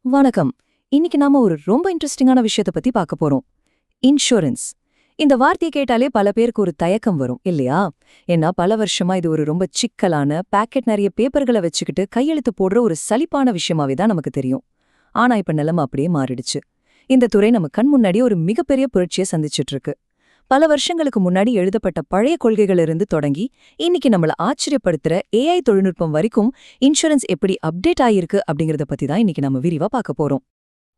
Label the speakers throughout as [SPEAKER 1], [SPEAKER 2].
[SPEAKER 1] வணக்கம். இன்னைக்கு நாம ஒரு ரொம்ப இன்ட்ரெஸ்டிங்கான விஷயத்தை பத்தி பார்க்க போறோம். இன்சூரன்ஸ். இந்த வார்த்தையை கேட்டாலே பல பேருக்கு ஒரு தயக்கம் வரும் இல்லையா? ஏன்னா பல வருஷமா இது ஒரு ரொம்ப சிக்கலான பாக்கெட் நிறைய பேப்பர்களை வச்சுக்கிட்டு கையெழுத்து போடுற ஒரு சலிப்பான விஷயமாவே தான் நமக்கு தெரியும். ஆனா இப்ப நிலைமை அப்படியே மாறிடுச்சு. இந்த துறை நம்ம கண் முன்னாடி ஒரு மிகப்பெரிய புரட்சியை சந்திச்சிட்டு இருக்கு. பல வருஷங்களுக்கு முன்னாடி எழுதப்பட்ட பழைய கொள்கைகளிலிருந்து தொடங்கி இன்னைக்கு நம்மள ஆச்சரியப்படுத்துற ஏஐ தொழில்நுட்பம் வரைக்கும் இன்சூரன்ஸ் எப்படி அப்டேட் ஆயிருக்கு அப்படிங்கறத பத்தி தான் இன்னைக்கு நம்ம விரிவா பார்க்க போறோம்.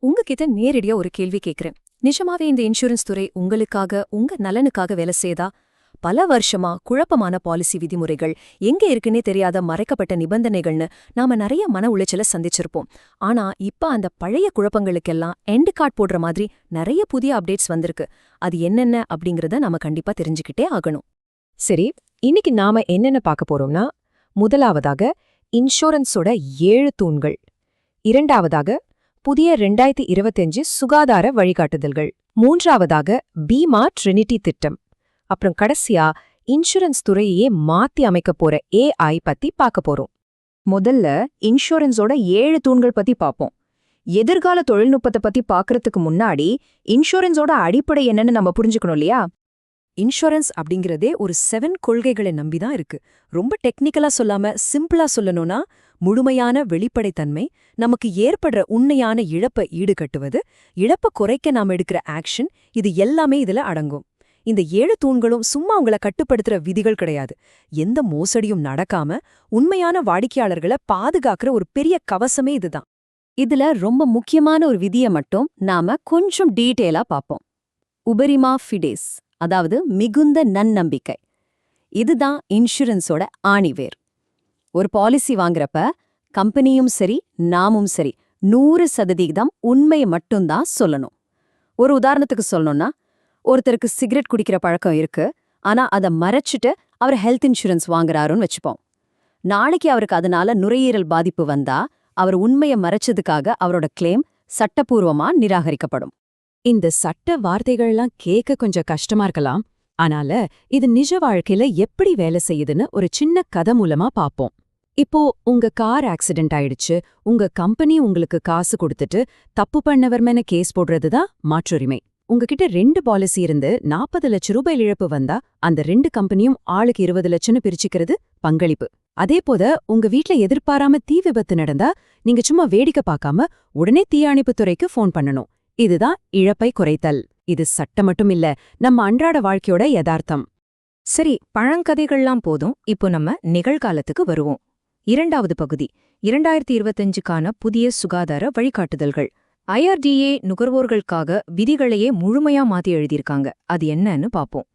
[SPEAKER 1] உங்ககிட்ட நேரடியா ஒரு கேள்வி கேக்குறேன். நிஜமாவே இந்த இன்சூரன்ஸ் துறை உங்களுக்காக, உங்க நலனுக்காக வேலை செய்தா? பல வருஷமா குழப்பமான பாலிசி விதிமுறைகள், எங்க இருக்குன்னே தெரியாத மறைக்கப்பட்ட நிபந்தனைகள்னு நாம நிறைய மன உளைச்சல சந்திச்சிருப்போம். ஆனா இப்ப அந்த பழைய குழப்பங்களுக்கெல்லாம் எண்ட் கார்ட் போடுற மாதிரி நிறைய புதிய அப்டேட்ஸ் வந்திருக்கு. அது என்னென்ன அப்படிங்கறத நாம கண்டிப்பா தெரிஞ்சுக்கிட்டே ஆகணும்.
[SPEAKER 2] சரி, இன்னைக்கு நாம என்னென்ன பார்க்க போறோம்னா, முதலாவதாக இன்சூரன்ஸோட 7 தூண்கள். இரண்டாவதாக புதிய 2025 சுகாதார வழிகாட்டுதல்கள். மூன்றாவதாக பீமா ட்ரினிட்டி திட்டம். அப்புறம் கடைசியா இன்சூரன்ஸ் துறையே மாத்தி அமைக்க போற ஏஐ பத்தி பார்க்க போறோம்.
[SPEAKER 1] முதல்ல இன்சூரன்ஸோட 7 தூண்கள் பத்தி பார்ப்போம். எதிர்கால தொழில்நுட்பத்தை பத்தி பார்க்கறதுக்கு முன்னாடி இன்சூரன்ஸோட அடிப்படை என்னன்னு நம்ம புரிஞ்சுக்கணும் இல்லையா? இன்சூரன்ஸ் அப்படிங்கிறதே ஒரு 7 கொள்கைகளை நம்பிதான் இருக்கு. ரொம்ப டெக்னிக்கலா சொல்லாம சிம்பிளா சொல்லணும்னா, முழுமையான வெளிப்படைத்தன்மை, நமக்கு ஏற்படுற உண்மையான இழப்பை ஈடுகட்டுவது, இழப்பை குறைக்க நாம எடுக்கிற ஆக்ஷன், இது எல்லாமே இதுல அடங்கும். இந்த 7 தூண்களும் சும்மா உங்களை கட்டுப்படுத்துற விதிகள் கிடையாது. எந்த மோசடியும் நடக்காம உண்மையான வாடிக்கையாளர்களை பாதுகாக்கிற ஒரு பெரிய கவசமே இதுதான். இதுல ரொம்ப முக்கியமான ஒரு விதியை மட்டும் நாம கொஞ்சம் டீட்டெயிலா பார்ப்போம். உபரிமா ஃபிடேஸ், அதாவது மிகுந்த நன்னம்பிக்கை. இதுதான் இன்சூரன்ஸோட ஆணிவேர். ஒரு பாலிசி வாங்குறப்ப கம்பெனியும் சரி நாமும் சரி 100% உண்மையை மட்டும்தான் சொல்லணும். ஒரு உதாரணத்துக்கு சொல்லணும்னா, ஒருத்தருக்கு சிகரெட் குடிக்கிற பழக்கம் இருக்கு, ஆனா அதை மறைச்சிட்டு அவர் ஹெல்த் இன்சூரன்ஸ் வாங்குறாருன்னு வச்சுப்போம். நாளைக்கு அவருக்கு அதனால நுரையீரல் பாதிப்பு வந்தா அவர் உண்மையை மறைச்சதுக்காக அவரோட கிளைம் சட்டப்பூர்வமா நிராகரிக்கப்படும்.
[SPEAKER 2] இந்த சட்ட வார்த்தைகள்லாம் கேட்க கொஞ்சம் கஷ்டமா இருக்கலாம். ஆனால இது நிஜ வாழ்க்கையில எப்படி வேலை செய்யுதுன்னு ஒரு சின்ன கதை மூலமா பாப்போம். இப்போ உங்க கார் ஆக்சிடென்ட் ஆயிடுச்சு, உங்க கம்பெனி உங்களுக்கு காசு கொடுத்துட்டு தப்பு பண்ணவர் மேல கேஸ் போடுறதுதான் மாற்றுரிமை. உங்ககிட்ட 2 பாலிசி இருந்து 40 லட்சம் ரூபாய் இழப்பு வந்தா அந்த 2 கம்பெனியும் ஆளுக்கு 20 லட்சம்னு பிரிச்சுக்கிறது பங்களிப்பு. அதே போல உங்க வீட்ல எதிர்பாராம தீ விபத்து நடந்தா நீங்க சும்மா வேடிக்கை பார்க்காம உடனே தீயணைப்புத் துறைக்கு ஃபோன் பண்ணணும். இதுதான் இழப்பை குறைத்தல். இது சட்டம் மட்டும் இல்ல, நம்ம அன்றாட வாழ்க்கையோட யதார்த்தம்.
[SPEAKER 1] சரி, பழங்கதைகள்லாம் போதும். இப்போ நம்ம நிகழ்காலத்துக்கு வருவோம். 2வது பகுதி 2025க்கான புதிய சுகாதார வழிகாட்டுதல்கள். IRDA நுகர்வோர்களுக்காக விதிகளையே முழுமையா மாத்தி எழுதியிருக்காங்க. அது என்னன்னு பாப்போம்.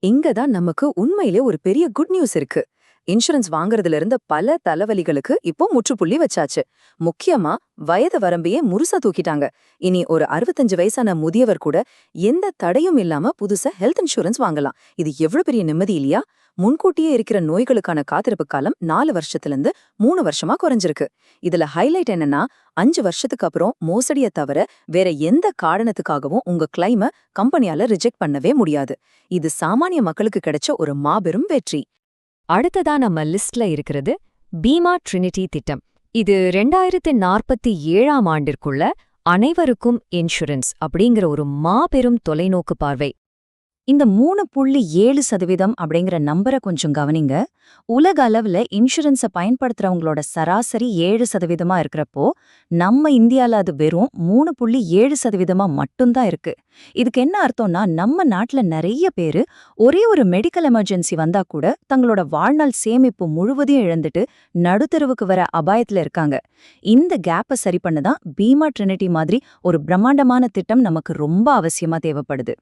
[SPEAKER 1] இங்கதான் நமக்கு உண்மையிலே ஒரு பெரிய குட் நியூஸ் இருக்கு. இன்சூரன்ஸ் வாங்குறதுல இருந்த பல தலைவலிகளுக்கு இப்போ முற்றுப்புள்ளி வச்சாச்சு. முக்கியமா வயது வரம்பையே முழுசா தூக்கிட்டாங்க. இனி ஒரு 65 வயசான முதியவர் கூட எந்த தடையும் இல்லாம புதுசா ஹெல்த் இன்சூரன்ஸ் வாங்கலாம். இது எவ்வளவு பெரிய நிம்மதி இல்லையா? முன்கூட்டியே இருக்கிற நோய்களுக்கான காத்திருப்பு காலம் 4 வருஷத்திலிருந்து 3 வருஷமா குறைஞ்சிருக்கு. இதுல ஹைலைட் என்னன்னா, 5 வருஷத்துக்கு அப்புறம் மோசடியை தவிர வேற எந்த காரணத்துக்காகவும் உங்க கிளைம கம்பெனியால ரிஜெக்ட் பண்ணவே முடியாது. இது சாமானிய மக்களுக்கு கிடைச்ச ஒரு மாபெரும் வெற்றி. அடுத்ததா நம்ம லிஸ்ட்ல இருக்கிறது பீமா ட்ரினிட்டி திட்டம். இது 2047ஆம் ஆண்டிற்குள்ள அனைவருக்கும் இன்சூரன்ஸ் அப்படிங்கிற ஒரு மாபெரும் தொலைநோக்கு பார்வை. இந்த 3.7% அப்படிங்கிற நம்பரை கொஞ்சம் கவனிங்க. உலக அளவுல இன்சூரன்ஸை பயன்படுத்துறவங்களோட சராசரி 7% இருக்கிறப்போ, நம்ம இந்தியால அது வெறும் 3.7% மட்டும்தான் இருக்கு. இதுக்கு என்ன அர்த்தம்னா, நம்ம நாட்டுல நிறைய பேரு ஒரே ஒரு மெடிக்கல் எமர்ஜென்சி வந்தா கூட தங்களோட வாழ்நாள் சேமிப்பு முழுவதையும் இழந்துட்டு நடுத்தெருவுக்கு வர அபாயத்துல இருக்காங்க. இந்த கேப்பை சரி பண்ணதான் பீமா ட்ரினிட்டி மாதிரி ஒரு பிரம்மாண்டமான திட்டம் நமக்கு ரொம்ப அவசியமா தேவைப்படுது.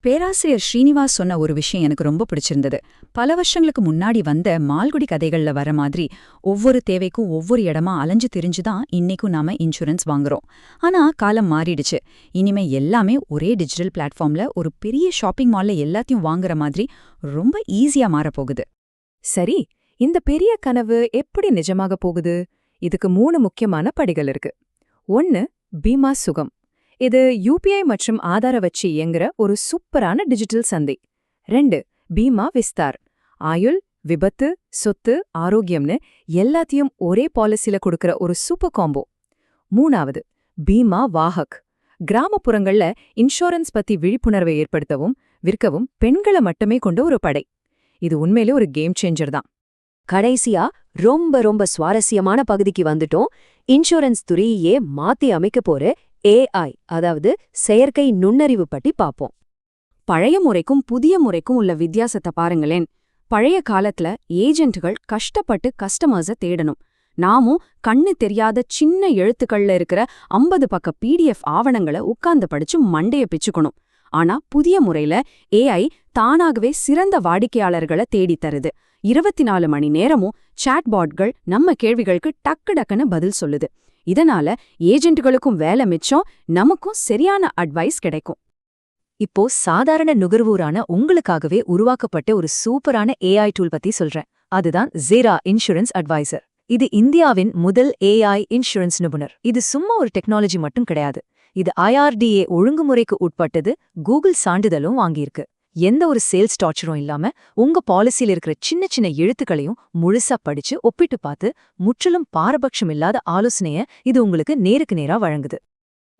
[SPEAKER 1] பேராசிரியர் ஸ்ரீனிவாஸ் சொன்ன ஒரு விஷயம் எனக்கு ரொம்ப பிடிச்சிருந்தது. பல வருஷங்களுக்கு முன்னாடி வந்த மால்குடி கதைகள்ல வர மாதிரி ஒவ்வொரு தேவைக்கும் ஒவ்வொரு இடமா அலைஞ்சு திரிஞ்சுதான் இன்னைக்கும் நாம இன்சூரன்ஸ் வாங்குறோம். ஆனா காலம் மாறிடுச்சு. இனிமே எல்லாமே ஒரே டிஜிட்டல் பிளாட்ஃபார்ம்ல ஒரு பெரிய ஷாப்பிங் மால்ல எல்லாத்தையும் வாங்குற மாதிரி ரொம்ப ஈஸியா மாறப்போகுது.
[SPEAKER 2] சரி, இந்த பெரிய கனவு எப்படி நிஜமாக போகுது? இதுக்கு 3 முக்கியமான படிகள் இருக்கு. 1. பீமா சுகம். இது UPI மற்றும் ஆதார வச்சு இயங்குற ஒரு சூப்பரான டிஜிட்டல் சந்தை. 2. பீமா விஸ்தார். ஆயுள், விபத்து, சொத்து, ஆரோக்கியம்னு எல்லாத்தையும் ஒரே பாலிசில கொடுக்கற ஒரு சூப்பர் காம்போ. 3.
[SPEAKER 1] பீமா வாஹக். கிராமப்புறங்கள்ல இன்சூரன்ஸ் பத்தி விழிப்புணர்வை ஏற்படுத்தவும் விற்கவும் பெண்களை மட்டுமே கொண்ட ஒரு படை. இது உண்மையிலே ஒரு கேம் சேஞ்சர் தான்.
[SPEAKER 3] கடைசியா ரொம்ப ரொம்ப சுவாரஸ்யமான பகுதிக்கு வந்துட்டோம். இன்சூரன்ஸ் துறையே மாத்தி அமைக்க போற AI, அதாவது செயற்கை நுண்ணறிவு பத்தி பாப்போம்.
[SPEAKER 2] பழைய முறைக்கும் புதிய முறைக்கும் உள்ள வித்தியாசத்தை பாருங்களேன். பழைய காலத்துல ஏஜென்ட்கள் கஷ்டப்பட்டு கஸ்டமர்ஸ தேடணும். நாமும் கண்ணு தெரியாத சின்ன எழுத்துக்கள்ல இருக்கிற 50 பக்க PDF ஆவணங்களை உட்கார்ந்து படிச்சு மண்டைய பிச்சுக்கணும். ஆனா புதிய முறையில AI தானாகவே சிறந்த வாடிக்கையாளர்களை தேடித் தருது. 24 மணி நேரமும் சாட்பாட்கள் நம்ம கேள்விகளுக்கு டக்கு டக்குன்னு பதில் சொல்லுது. இதனால ஏஜென்ட்களுக்கும் வேலை மிச்சம், நமக்கும் சரியான அட்வைஸ் கிடைக்கும்.
[SPEAKER 1] இப்போ சாதாரண நுகர்வோரான உங்களுக்காகவே உருவாக்கப்பட்ட ஒரு சூப்பரான AI டூல் பத்தி சொல்றேன். அதுதான் ஜீரா இன்சூரன்ஸ் அட்வைசர். இது இந்தியாவின் முதல் AI இன்சூரன்ஸ் நிபுணர். இது சும்மா ஒரு டெக்னாலஜி மட்டும் கிடையாது. இது IRDA ஒழுங்குமுறைக்கு உட்பட்டது, கூகுள் சான்றிதழும் வாங்கியிருக்கு. எந்த ஒரு சேல்ஸ் டார்ச்சரும் இல்லாம உங்க பாலிசியில் இருக்கிற சின்ன சின்ன எழுத்துக்களையும் முழுசா படிச்சு ஒப்பிட்டு பார்த்து முற்றிலும் பாரபட்சம் இல்லாத ஆலோசனைய இது உங்களுக்கு நேருக்கு நேரா வழங்குது.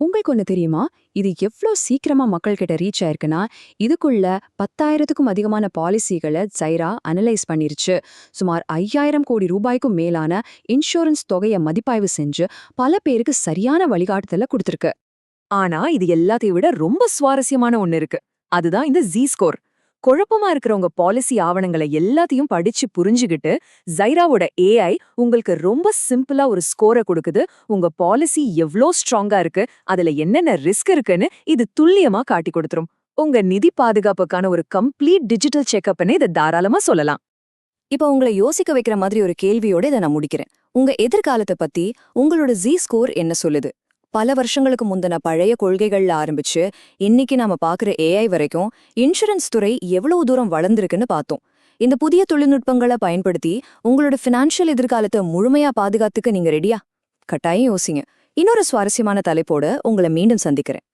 [SPEAKER 2] உங்களுக்கு ஒண்ணு தெரியுமா? இது எவ்ளோ சீக்கிரமா மக்கள்கிட்ட ரீச் ஆயிருக்குன்னா, இதுக்குள்ள 10,000க்கும் அதிகமான பாலிசிகளை ஜைரா அனலைஸ் பண்ணிருச்சு. சுமார் 5,000 கோடி ரூபாய்க்கும் மேலான இன்சூரன்ஸ் தொகையை மதிப்பாய்வு செஞ்சு பல பேருக்கு சரியான வழிகாட்டுதல கொடுத்திருக்கு.
[SPEAKER 1] ஆனா இது எல்லாத்தையும் விட ரொம்ப சுவாரஸ்யமான ஒண்ணு இருக்கு. அதுதான் இந்த Z-ஸ்கோர். குழப்பமா இருக்கிறவங்க பாலிசி ஆவணங்களை எல்லாத்தையும் படிச்சு புரிஞ்சுகிட்டு ஜைராவோட AI உங்களுக்கு ரொம்ப சிம்பிளா ஒரு ஸ்கோரை கொடுக்குது. உங்க பாலிசி எவ்ளோ ஸ்ட்ராங்கா இருக்கு, அதுல என்னென்ன ரிஸ்க் இருக்குன்னு இது துல்லியமா காட்டி கொடுத்துரும். உங்க நிதி பாதுகாப்புக்கான ஒரு கம்ப்ளீட் டிஜிட்டல் செக்அப்னு இதை தாராளமா சொல்லலாம்.
[SPEAKER 3] இப்போ உங்களை யோசிக்க வைக்கிற மாதிரி ஒரு கேள்வியோட இதை நான் முடிக்கிறேன். உங்க எதிர்காலத்தை பத்தி உங்களோட Z-ஸ்கோர் என்ன சொல்லுது? பல வருஷங்களுக்கு முந்தின பழைய கொள்கைகள்ல ஆரம்பிச்சு இன்னைக்கு நாம பாக்குற AI வரைக்கும் இன்சூரன்ஸ் துறை எவ்வளவு தூரம் வளர்ந்திருக்குன்னு பார்த்தோம். இந்த புதிய தொழில்நுட்பங்களை பயன்படுத்தி உங்களோட ஃபினான்ஷியல் எதிர்காலத்தை முழுமையா பாதுகாத்துக்க நீங்க ரெடியா? கட்டாயம் யோசிங்க. இன்னொரு சுவாரஸ்யமான தலைப்போட உங்களை மீண்டும் சந்திக்கிறேன்.